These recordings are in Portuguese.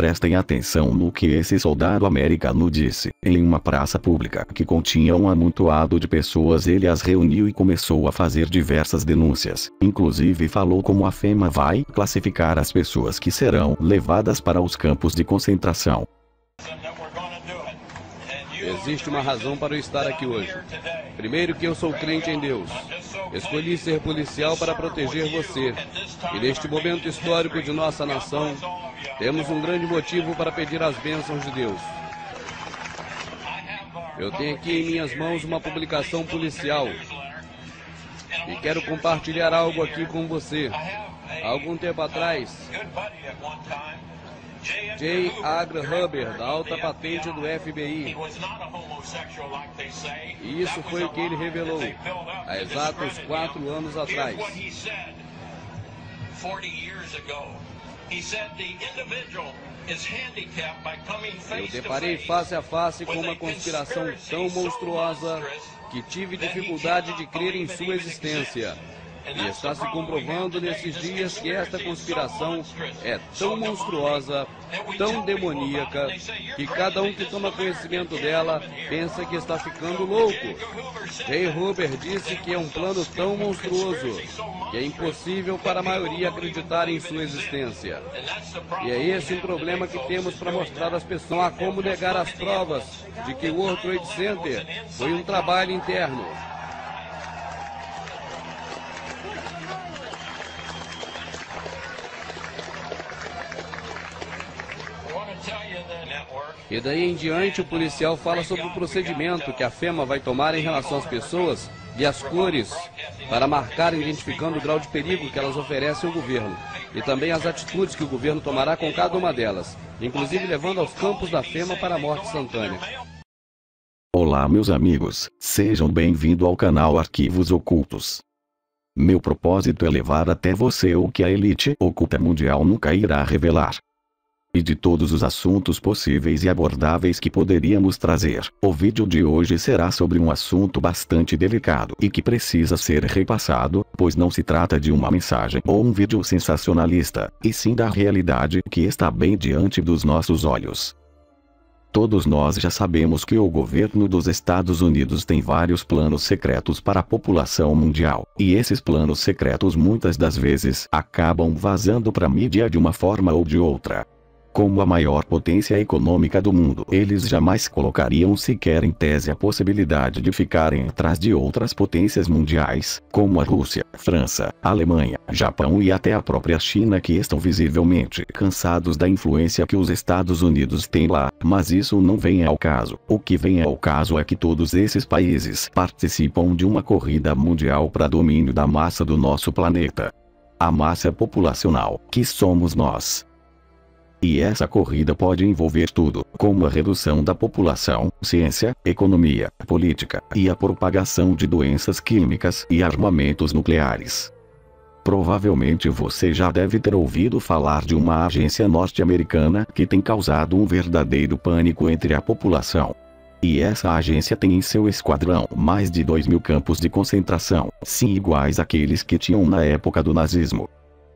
prestem atenção no que esse soldado americano disse. Em uma praça pública que continha um amontoado de pessoas, ele as reuniu e começou a fazer diversas denúncias. Inclusive falou como a FEMA vai classificar as pessoas que serão levadas para os campos de concentração. Existe uma razão para eu estar aqui hoje. Primeiro, que eu sou crente em Deus. Escolhi ser policial para proteger você. E neste momento histórico de nossa nação, temos um grande motivo para pedir as bênçãos de Deus. Eu tenho aqui em minhas mãos uma publicação policial. E quero compartilhar algo aqui com você. Há algum tempo atrás, J. Edgar Hoover, da alta patente do FBI. E isso foi o que ele revelou há exatos 4 anos atrás. Eu deparei face a face com uma conspiração tão monstruosa que tive dificuldade de crer em sua existência. E está se comprovando nesses dias que esta conspiração é tão monstruosa, tão demoníaca, que cada um que toma conhecimento dela pensa que está ficando louco. J. Hoover disse que é um plano tão monstruoso que é impossível para a maioria acreditar em sua existência. E é esse um problema que temos para mostrar às pessoas. Não há como negar as provas de que o World Trade Center foi um trabalho interno. E daí em diante o policial fala sobre o procedimento que a FEMA vai tomar em relação às pessoas e as cores para marcar identificando o grau de perigo que elas oferecem ao governo. E também as atitudes que o governo tomará com cada uma delas, inclusive levando aos campos da FEMA para a morte instantânea. Olá meus amigos, sejam bem-vindos ao canal Arquivos Ocultos. Meu propósito é levar até você o que a elite oculta mundial nunca irá revelar. E de todos os assuntos possíveis e abordáveis que poderíamos trazer, o vídeo de hoje será sobre um assunto bastante delicado e que precisa ser repassado, pois não se trata de uma mensagem ou um vídeo sensacionalista, e sim da realidade que está bem diante dos nossos olhos. Todos nós já sabemos que o governo dos Estados Unidos tem vários planos secretos para a população mundial, e esses planos secretos muitas das vezes acabam vazando para a mídia de uma forma ou de outra. Como a maior potência econômica do mundo, eles jamais colocariam sequer em tese a possibilidade de ficarem atrás de outras potências mundiais, como a Rússia, França, Alemanha, Japão e até a própria China, que estão visivelmente cansados da influência que os Estados Unidos têm lá, mas isso não vem ao caso. O que vem ao caso é que todos esses países participam de uma corrida mundial para domínio da massa do nosso planeta. A massa populacional, que somos nós. E essa corrida pode envolver tudo, como a redução da população, ciência, economia, política, e a propagação de doenças químicas e armamentos nucleares. Provavelmente você já deve ter ouvido falar de uma agência norte-americana que tem causado um verdadeiro pânico entre a população. E essa agência tem em seu esquadrão mais de 2.000 campos de concentração, sim, iguais àqueles que tinham na época do nazismo.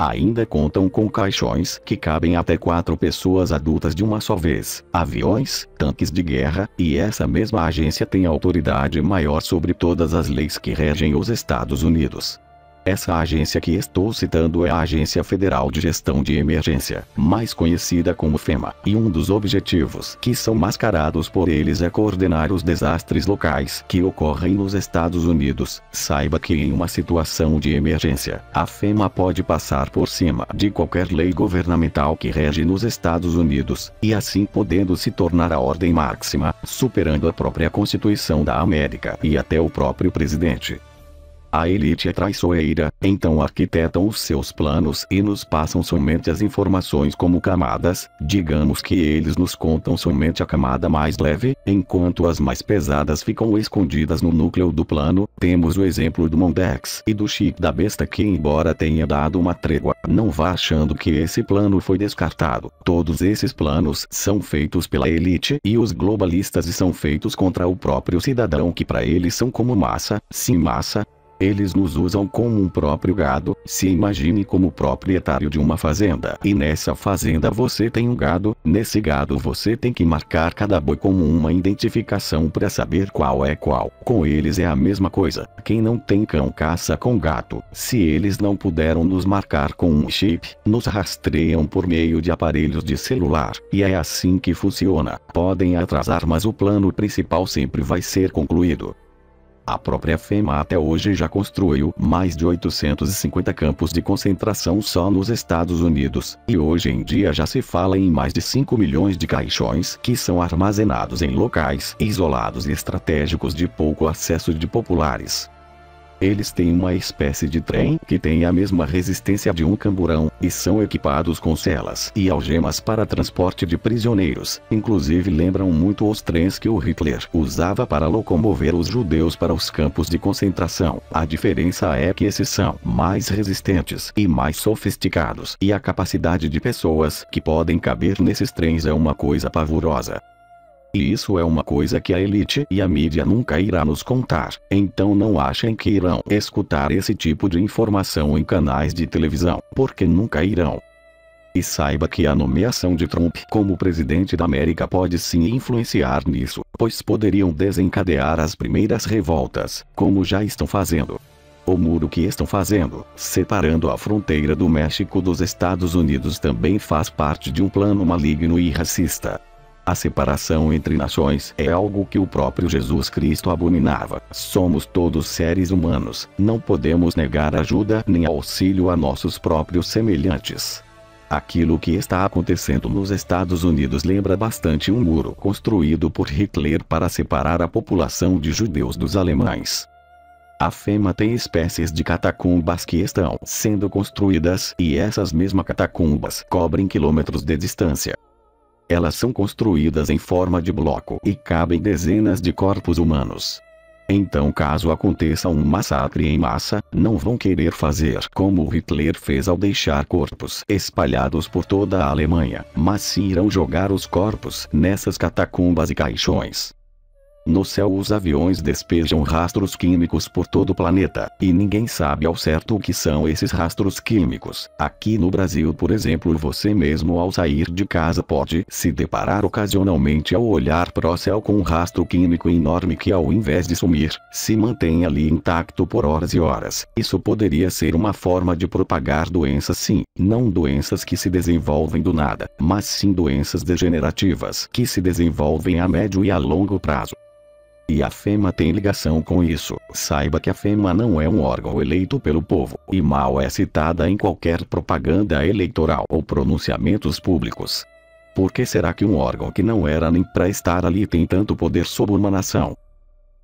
Ainda contam com caixões que cabem até 4 pessoas adultas de uma só vez, aviões, tanques de guerra, e essa mesma agência tem autoridade maior sobre todas as leis que regem os Estados Unidos. Essa agência que estou citando é a Agência Federal de Gestão de Emergência, mais conhecida como FEMA, e um dos objetivos que são mascarados por eles é coordenar os desastres locais que ocorrem nos Estados Unidos. Saiba que em uma situação de emergência, a FEMA pode passar por cima de qualquer lei governamental que rege nos Estados Unidos, e assim podendo se tornar a ordem máxima, superando a própria Constituição da América e até o próprio presidente. A elite é traiçoeira, então arquitetam os seus planos e nos passam somente as informações como camadas. Digamos que eles nos contam somente a camada mais leve, enquanto as mais pesadas ficam escondidas no núcleo do plano. Temos o exemplo do Mondex e do chip da besta, que embora tenha dado uma trégua, não vá achando que esse plano foi descartado. Todos esses planos são feitos pela elite e os globalistas, e são feitos contra o próprio cidadão, que para eles são como massa, sim, massa. Eles nos usam como um próprio gado. Se imagine como proprietário de uma fazenda. E nessa fazenda você tem um gado. Nesse gado você tem que marcar cada boi como uma identificação para saber qual é qual. Com eles é a mesma coisa. Quem não tem cão caça com gato. Se eles não puderam nos marcar com um chip, nos rastreiam por meio de aparelhos de celular. E é assim que funciona. Podem atrasar, mas o plano principal sempre vai ser concluído. A própria FEMA até hoje já construiu mais de 850 campos de concentração só nos Estados Unidos, e hoje em dia já se fala em mais de 5 milhões de caixões que são armazenados em locais isolados e estratégicos de pouco acesso de populares. Eles têm uma espécie de trem que tem a mesma resistência de um camburão, e são equipados com celas e algemas para transporte de prisioneiros. Inclusive lembram muito os trens que o Hitler usava para locomover os judeus para os campos de concentração. A diferença é que esses são mais resistentes e mais sofisticados, e a capacidade de pessoas que podem caber nesses trens é uma coisa pavorosa. E isso é uma coisa que a elite e a mídia nunca irá nos contar. Então não achem que irão escutar esse tipo de informação em canais de televisão, porque nunca irão. E saiba que a nomeação de Trump como presidente da América pode sim influenciar nisso, pois poderiam desencadear as primeiras revoltas, como já estão fazendo. O muro que estão fazendo, separando a fronteira do México dos Estados Unidos, também faz parte de um plano maligno e racista. A separação entre nações é algo que o próprio Jesus Cristo abominava. Somos todos seres humanos, não podemos negar ajuda nem auxílio a nossos próprios semelhantes. Aquilo que está acontecendo nos Estados Unidos lembra bastante um muro construído por Hitler para separar a população de judeus dos alemães. A FEMA tem espécies de catacumbas que estão sendo construídas, e essas mesmas catacumbas cobrem quilômetros de distância. Elas são construídas em forma de bloco e cabem dezenas de corpos humanos. Então, caso aconteça um massacre em massa, não vão querer fazer como Hitler fez ao deixar corpos espalhados por toda a Alemanha, mas sim irão jogar os corpos nessas catacumbas e caixões. No céu os aviões despejam rastros químicos por todo o planeta, e ninguém sabe ao certo o que são esses rastros químicos. Aqui no Brasil, por exemplo, você mesmo ao sair de casa pode se deparar ocasionalmente ao olhar para o céu com um rastro químico enorme que, ao invés de sumir, se mantém ali intacto por horas e horas. Isso poderia ser uma forma de propagar doenças, sim, não doenças que se desenvolvem do nada, mas sim doenças degenerativas que se desenvolvem a médio e a longo prazo. E a FEMA tem ligação com isso. Saiba que a FEMA não é um órgão eleito pelo povo, e mal é citada em qualquer propaganda eleitoral ou pronunciamentos públicos. Por que será que um órgão que não era nem para estar ali tem tanto poder sobre uma nação?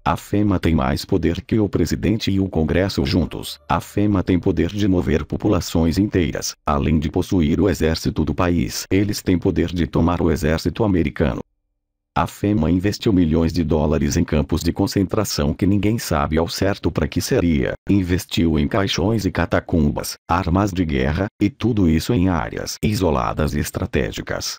A FEMA tem mais poder que o presidente e o Congresso juntos. A FEMA tem poder de mover populações inteiras, além de possuir o exército do país. Eles têm poder de tomar o exército americano. A FEMA investiu milhões de dólares em campos de concentração que ninguém sabe ao certo para que seria. Investiu em caixões e catacumbas, armas de guerra, e tudo isso em áreas isoladas e estratégicas.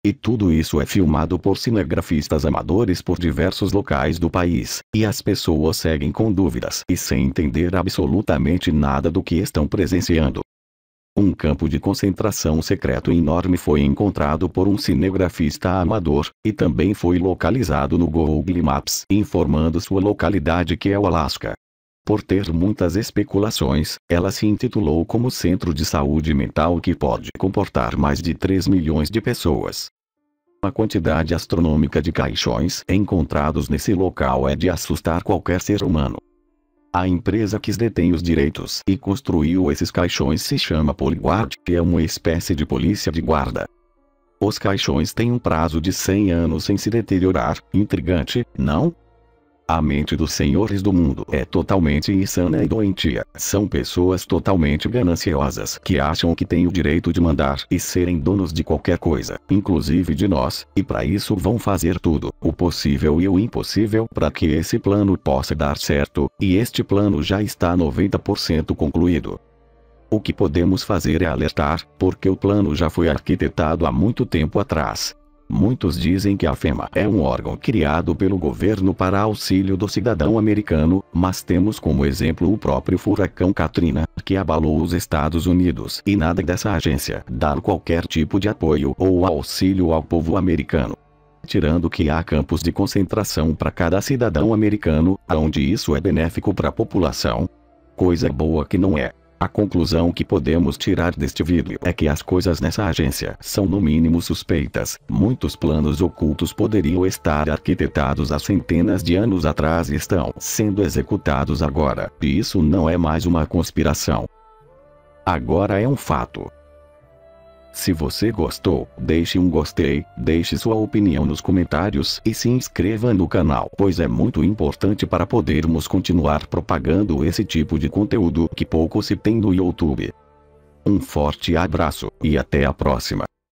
E tudo isso é filmado por cinegrafistas amadores por diversos locais do país, e as pessoas seguem com dúvidas e sem entender absolutamente nada do que estão presenciando. Um campo de concentração secreto enorme foi encontrado por um cinegrafista amador, e também foi localizado no Google Maps, informando sua localidade, que é o Alasca. Por ter muitas especulações, ela se intitulou como Centro de Saúde Mental, que pode comportar mais de 3 milhões de pessoas. A quantidade astronômica de caixões encontrados nesse local é de assustar qualquer ser humano. A empresa que detém os direitos e construiu esses caixões se chama Polyguard, que é uma espécie de polícia de guarda. Os caixões têm um prazo de 100 anos sem se deteriorar. Intrigante, não? A mente dos senhores do mundo é totalmente insana e doentia. São pessoas totalmente gananciosas que acham que têm o direito de mandar e serem donos de qualquer coisa, inclusive de nós, e para isso vão fazer tudo, o possível e o impossível, para que esse plano possa dar certo, e este plano já está 90% concluído. O que podemos fazer é alertar, porque o plano já foi arquitetado há muito tempo atrás. Muitos dizem que a FEMA é um órgão criado pelo governo para auxílio do cidadão americano, mas temos como exemplo o próprio furacão Katrina, que abalou os Estados Unidos, e nada dessa agência dar qualquer tipo de apoio ou auxílio ao povo americano. Tirando que há campos de concentração para cada cidadão americano, onde isso é benéfico para a população. Coisa boa que não é. A conclusão que podemos tirar deste vídeo é que as coisas nessa agência são no mínimo suspeitas. Muitos planos ocultos poderiam estar arquitetados há centenas de anos atrás e estão sendo executados agora. E isso não é mais uma conspiração. Agora é um fato. Se você gostou, deixe um gostei, deixe sua opinião nos comentários e se inscreva no canal, pois é muito importante para podermos continuar propagando esse tipo de conteúdo que pouco se tem no YouTube. Um forte abraço e até a próxima.